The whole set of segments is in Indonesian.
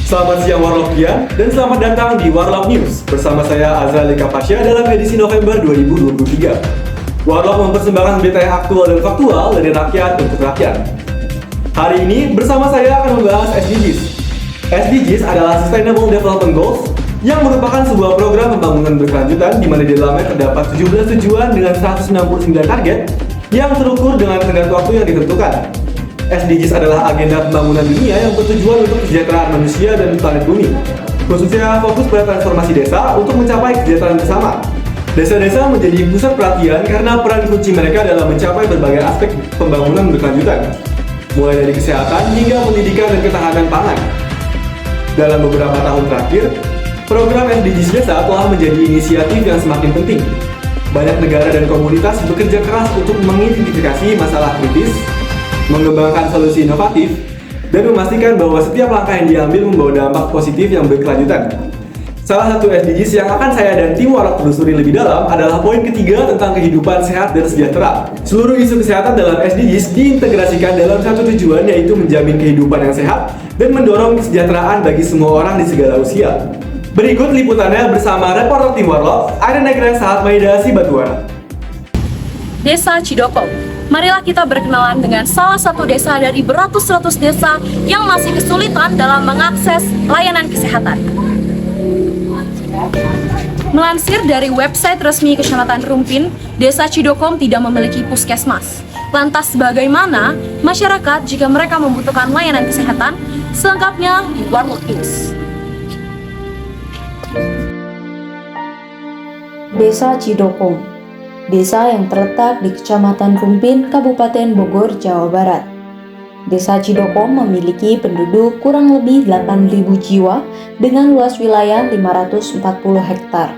Selamat siang Warlockian dan selamat datang di Warlock News bersama saya Azra Leka Pasha dalam edisi November 2023. Warlock mempersembahkan berita yang aktual dan faktual dari rakyat untuk rakyat. Hari ini bersama saya akan membahas SDGs. SDGs adalah Sustainable Development Goals yang merupakan sebuah program pembangunan berkelanjutan di mana di dalamnya terdapat 17 tujuan dengan 169 target yang terukur dengan tenggat waktu yang ditentukan. SDGs adalah agenda pembangunan dunia yang bertujuan untuk kesejahteraan manusia dan planet bumi. Khususnya fokus pada transformasi desa untuk mencapai kesejahteraan bersama. Desa-desa menjadi pusat perhatian karena peran kunci mereka dalam mencapai berbagai aspek pembangunan berkelanjutan, mulai dari kesehatan hingga pendidikan dan ketahanan pangan. Dalam beberapa tahun terakhir, program SDGs desa telah menjadi inisiatif yang semakin penting. Banyak negara dan komunitas bekerja keras untuk mengidentifikasi masalah kritis, mengembangkan solusi inovatif, dan memastikan bahwa setiap langkah yang diambil membawa dampak positif yang berkelanjutan. Salah satu SDGs yang akan saya dan tim Warlock telusuri lebih dalam adalah poin ketiga tentang kehidupan sehat dan sejahtera. Seluruh isu kesehatan dalam SDGs diintegrasikan dalam satu tujuan, yaitu menjamin kehidupan yang sehat dan mendorong kesejahteraan bagi semua orang di segala usia. Berikut liputannya bersama reporter tim Warlock, Aida Negra Sahat Maida Sibatuara. Desa Cidokong. Marilah kita berkenalan dengan salah satu desa dari beratus-ratus desa yang masih kesulitan dalam mengakses layanan kesehatan. Melansir dari website resmi Kecamatan Rumpin, Desa Cidokong tidak memiliki puskesmas. Lantas bagaimana masyarakat jika mereka membutuhkan layanan kesehatan? Selengkapnya di Warlock News. Desa Cidokong, desa yang terletak di Kecamatan Rumpin, Kabupaten Bogor, Jawa Barat. Desa Cidokong memiliki penduduk kurang lebih 8.000 jiwa dengan luas wilayah 540 hektar.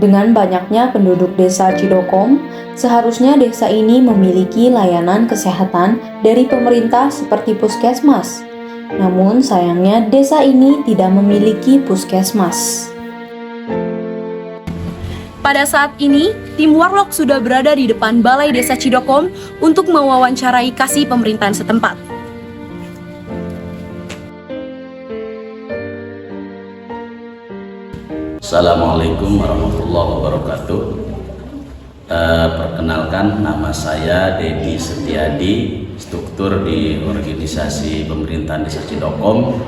Dengan banyaknya penduduk desa Cidokong, seharusnya desa ini memiliki layanan kesehatan dari pemerintah seperti puskesmas. Namun sayangnya desa ini tidak memiliki puskesmas. Pada saat ini, tim Warlock sudah berada di depan Balai Desa Cidokong untuk mewawancarai kasih pemerintahan setempat. Assalamualaikum warahmatullahi wabarakatuh. Perkenalkan, nama saya Dedi Setiadi, struktur di organisasi pemerintahan Desa Cidokong,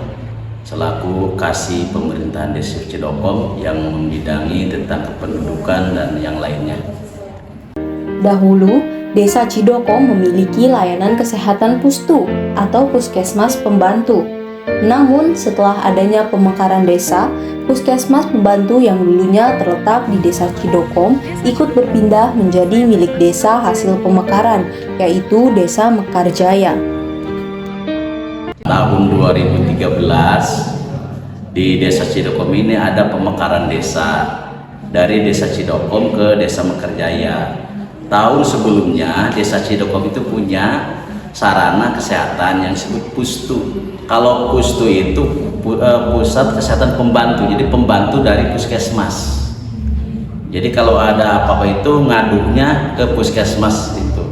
selaku kasih pemerintahan Desa Cidokong yang membidangi tentang kependudukan dan yang lainnya. Dahulu, Desa Cidokong memiliki layanan kesehatan pustu atau puskesmas pembantu. Namun, setelah adanya pemekaran desa, puskesmas pembantu yang dulunya terletak di Desa Cidokong ikut berpindah menjadi milik desa hasil pemekaran, yaitu Desa Mekarjaya. Tahun 2013 di Desa Cidokong ini ada pemekaran desa dari Desa Cidokong ke Desa Mekarjaya. Tahun sebelumnya Desa Cidokong itu punya sarana kesehatan yang disebut pustu. Kalau pustu itu pusat kesehatan pembantu, jadi pembantu dari puskesmas. Jadi kalau ada apa-apa itu ngadunya ke puskesmas itu.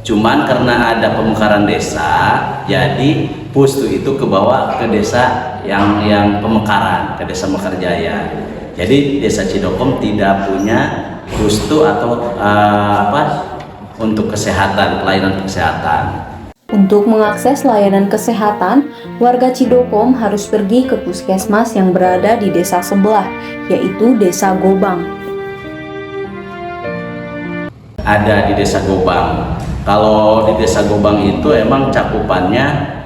Cuman karena ada pemekaran desa, jadi pustu itu kebawa ke desa yang pemekaran, ke Desa Mekarjaya. Jadi Desa Cidokong tidak punya pustu atau untuk kesehatan, pelayanan kesehatan. Untuk mengakses layanan kesehatan, warga Cidokong harus pergi ke puskesmas yang berada di desa sebelah, yaitu Desa Gobang. Ada di Desa Gobang. Kalau di Desa Gobang itu emang cakupannya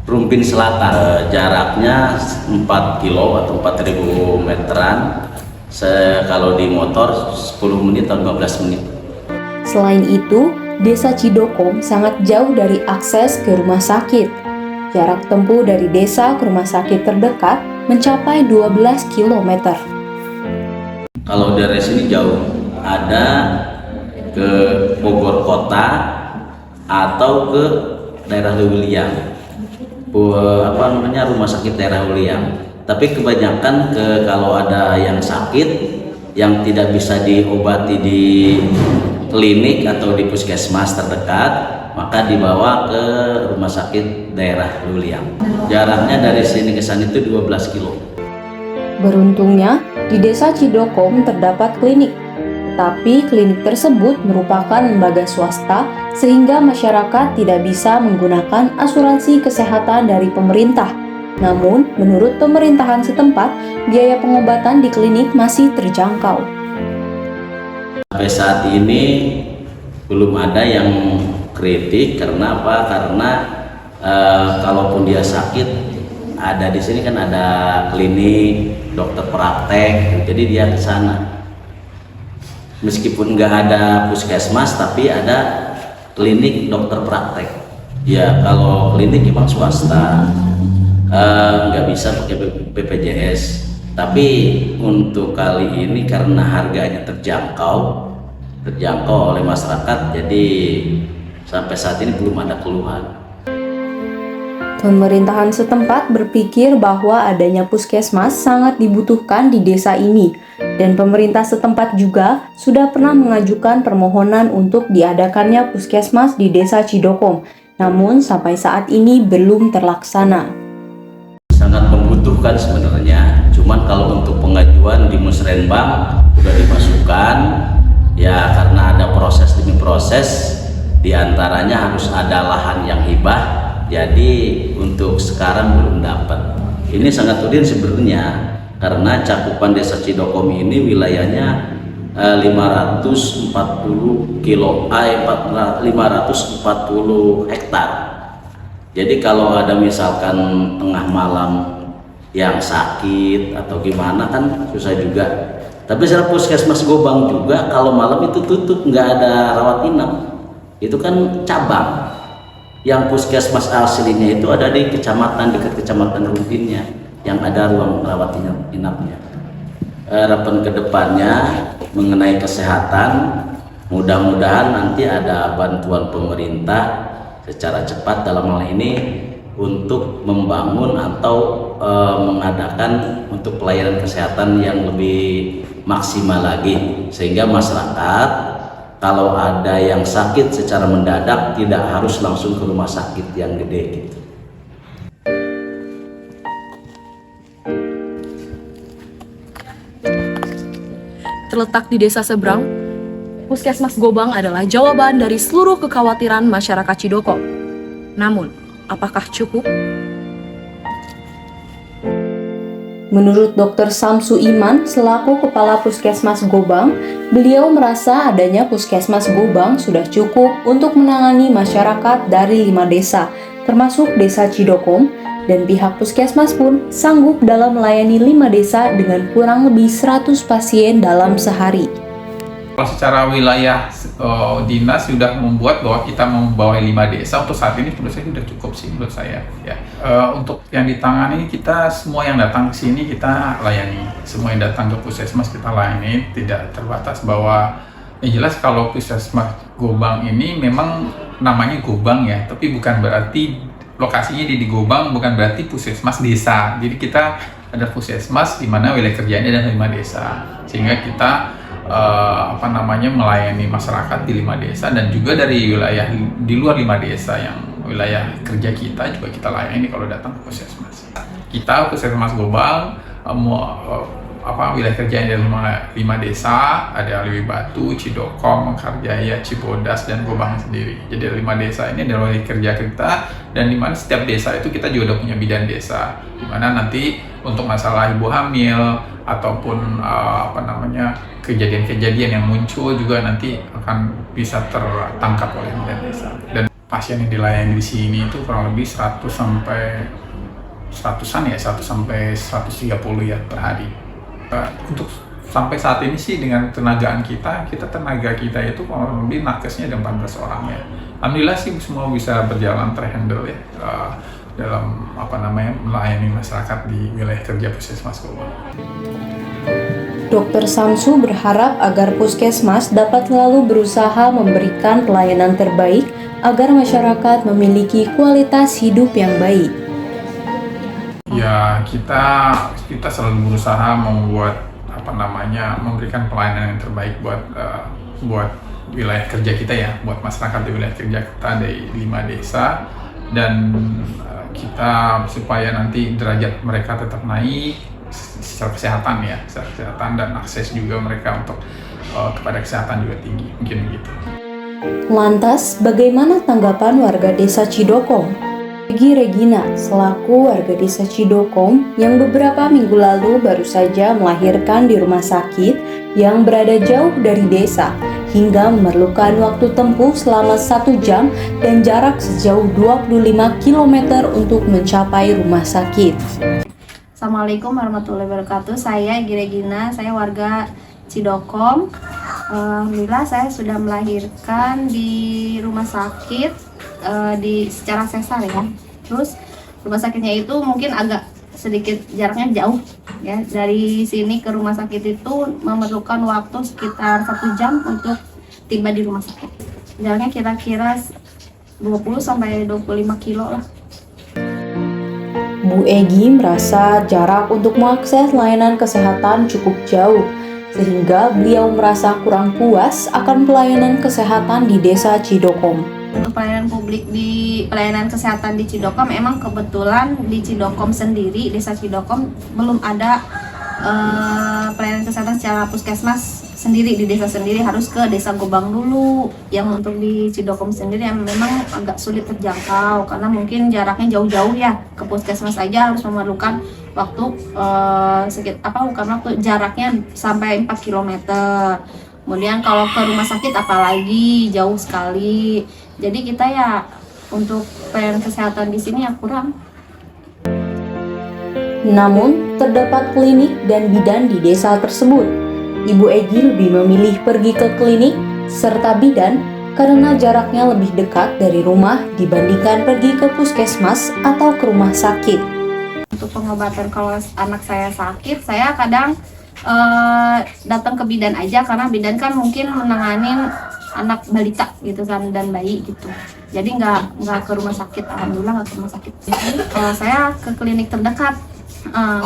Rumpin Selatan, jaraknya 4 kilo atau 4.000 meteran. Kalau di motor 10 menit atau 15 menit. Selain itu, Desa Cidokong sangat jauh dari akses ke rumah sakit. Jarak tempuh dari desa ke rumah sakit terdekat mencapai 12 km. Kalau dari sini jauh, ada ke Bogor Kota atau ke daerah Lewiliang, rumah sakit daerah Lewiliang. Tapi kebanyakan kalau ada yang sakit yang tidak bisa diobati di klinik atau di puskesmas terdekat, maka dibawa ke rumah sakit daerah Luliang. Jaraknya dari sini ke sana itu 12 kilo. Beruntungnya, di Desa Cidokom terdapat klinik, tetapi klinik tersebut merupakan lembaga swasta sehingga masyarakat tidak bisa menggunakan asuransi kesehatan dari pemerintah. Namun, menurut pemerintahan setempat, biaya pengobatan di klinik masih terjangkau. Sampai saat ini belum ada yang kritik. Karena apa? Karena kalaupun dia sakit, ada di sini kan ada klinik, dokter praktek, jadi dia ke sana. Meskipun nggak ada puskesmas, tapi ada klinik dokter praktek. Ya kalau klinik memang swasta, nggak bisa pakai BPJS. Tapi untuk kali ini karena harganya terjangkau oleh masyarakat, jadi sampai saat ini belum ada keluhan. Pemerintahan setempat berpikir bahwa adanya puskesmas sangat dibutuhkan di desa ini, dan pemerintah setempat juga sudah pernah mengajukan permohonan untuk diadakannya puskesmas di Desa Cidokom, namun sampai saat ini belum terlaksana. Sangat membutuhkan sebenarnya, cuman kalau untuk pengajuan di Musrenbang sudah dimasukkan, ya karena ada proses demi proses, diantaranya harus ada lahan yang hibah. Jadi untuk sekarang belum dapat. Ini sangat urgen sebenarnya karena cakupan Desa Cidokom ini wilayahnya 540 hektar. Jadi kalau ada misalkan tengah malam yang sakit atau gimana kan susah juga. Tapi secara puskesmas Gobang juga kalau malam itu tutup, nggak ada rawat inap. Itu kan cabang. Yang puskesmas aslinya itu ada di kecamatan, dekat kecamatan Rumpinnya, yang ada ruang rawat inapnya. Harapan kedepannya mengenai kesehatan, mudah-mudahan nanti ada bantuan pemerintah secara cepat dalam hal ini untuk membangun atau mengadakan untuk pelayanan kesehatan yang lebih maksimal lagi, sehingga masyarakat kalau ada yang sakit secara mendadak tidak harus langsung ke rumah sakit yang gede gitu. Terletak di desa seberang, Puskesmas Gobang adalah jawaban dari seluruh kekhawatiran masyarakat Cidokom. Namun, apakah cukup? Menurut Dr. Samsu Iman, selaku Kepala Puskesmas Gobang, beliau merasa adanya Puskesmas Gobang sudah cukup untuk menangani masyarakat dari 5 desa, termasuk Desa Cidokom, dan pihak Puskesmas pun sanggup dalam melayani 5 desa dengan kurang lebih 100 pasien dalam sehari. Kalau secara wilayah dinas sudah membuat bahwa kita membawa 5 desa untuk saat ini menurut saya sudah cukup sih menurut saya ya. Untuk yang ditangani kita semua yang datang ke sini kita layani, semua yang datang ke puskesmas kita layani, tidak terbatas bahwa yang jelas kalau puskesmas Gobang ini memang namanya Gobang ya, tapi bukan berarti lokasinya di Gobang, bukan berarti puskesmas desa. Jadi kita ada puskesmas di mana wilayah kerjanya ada 5 desa, sehingga kita melayani masyarakat di 5 desa dan juga dari wilayah di luar 5 desa yang wilayah kerja kita juga kita layani kalau datang ke puskesmas. Kita puskesmas Gobang wilayah kerjanya dari 5 desa, ada Liwi Batu, Cidokom, Mekarjaya, Cibodas, dan Gobang sendiri. Jadi 5 desa ini adalah wilayah kerja kita, dan di mana setiap desa itu kita juga udah punya bidan desa, di mana nanti untuk masalah ibu hamil ataupun kejadian-kejadian yang muncul juga nanti akan bisa tertangkap oleh bidan desa. Dan pasien yang dilayani di sini itu kurang lebih 100 sampai 130 ya per hari. Untuk sampai saat ini sih dengan tenaga kita itu kurang lebih nakesnya ada 14 orang ya. Alhamdulillah sih semua bisa berjalan terhandle ya dalam melayani masyarakat di wilayah kerja Puskesmas Gobang. Dr. Samsu berharap agar Puskesmas dapat selalu berusaha memberikan pelayanan terbaik agar masyarakat memiliki kualitas hidup yang baik. Ya, kita selalu berusaha memberikan pelayanan yang terbaik buat wilayah kerja kita ya, buat masyarakat di wilayah kerja kita dari 5 desa, dan kita supaya nanti derajat mereka tetap naik secara kesehatan ya, secara kesehatan, dan akses juga mereka untuk kepada kesehatan juga tinggi, mungkin begitu. Lantas, bagaimana tanggapan warga desa Cidokom? Egi Regina, selaku warga desa Cidokom yang beberapa minggu lalu baru saja melahirkan di rumah sakit yang berada jauh dari desa, hingga memerlukan waktu tempuh selama 1 jam dan jarak sejauh 25 km untuk mencapai rumah sakit. Assalamualaikum warahmatullahi wabarakatuh. Saya Egi Regina, saya warga Cidokom. Alhamdulillah saya sudah melahirkan di rumah sakit secara sesar ya. Terus rumah sakitnya itu mungkin agak sedikit jaraknya jauh ya. Dari sini ke rumah sakit itu memerlukan waktu sekitar 1 jam untuk tiba di rumah sakit. Jaraknya kira-kira 20-25 kilo lah. Bu Egi merasa jarak untuk mengakses layanan kesehatan cukup jauh, sehingga beliau merasa kurang puas akan pelayanan kesehatan di desa Cidokom. Untuk pelayanan publik di pelayanan kesehatan di Cidokom, memang kebetulan di Cidokom sendiri, desa Cidokom belum ada pelayanan kesehatan secara puskesmas sendiri. Di desa sendiri harus ke desa Gobang dulu. Yang untuk di Cidokom sendiri yang memang agak sulit terjangkau karena mungkin jaraknya jauh-jauh ya. Ke puskesmas aja harus memerlukan waktu jaraknya sampai 4 km. Kemudian kalau ke rumah sakit apalagi jauh sekali. Jadi kita ya untuk pelayanan kesehatan di sini ya kurang. Namun, terdapat klinik dan bidan di desa tersebut. Ibu Egi lebih memilih pergi ke klinik serta bidan karena jaraknya lebih dekat dari rumah dibandingkan pergi ke puskesmas atau ke rumah sakit. Untuk pengobatan kalau anak saya sakit, saya kadang datang ke bidan aja karena bidan kan mungkin menanganin anak balita gitu kan dan bayi gitu. Jadi nggak ke rumah sakit, alhamdulillah nggak ke rumah sakit. Jadi kalau saya ke klinik terdekat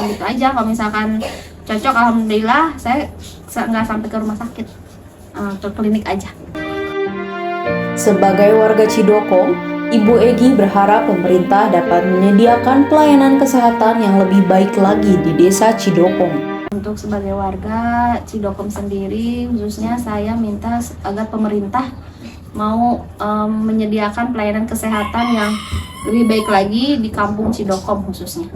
gitu aja. Kalau misalkan cocok, alhamdulillah saya nggak sampai ke rumah sakit, ke klinik aja. Sebagai warga Cidokom, Ibu Egi berharap pemerintah dapat menyediakan pelayanan kesehatan yang lebih baik lagi di desa Cidokom. Untuk sebagai warga Cidokom sendiri, khususnya saya minta agar pemerintah mau menyediakan pelayanan kesehatan yang lebih baik lagi di kampung Cidokom khususnya.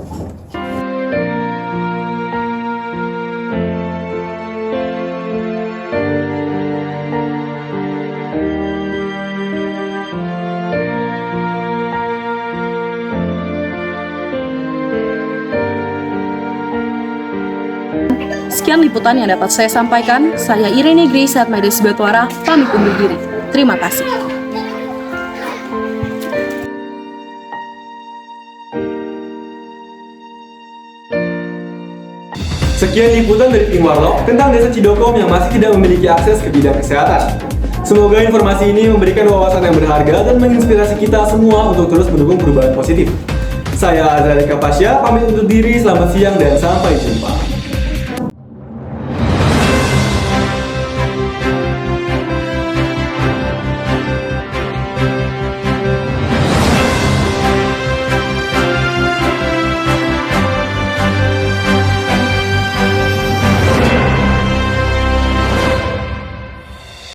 Sekian liputan yang dapat saya sampaikan. Saya Irene Grace Atmades Batwara, pamit undur diri. Terima kasih. Sekian liputan dari tim Warlock tentang desa Cidokom yang masih tidak memiliki akses ke bidang kesehatan. Semoga informasi ini memberikan wawasan yang berharga dan menginspirasi kita semua untuk terus mendukung perubahan positif. Saya Azrali Kapasya, pamit undur diri, selamat siang dan sampai jumpa.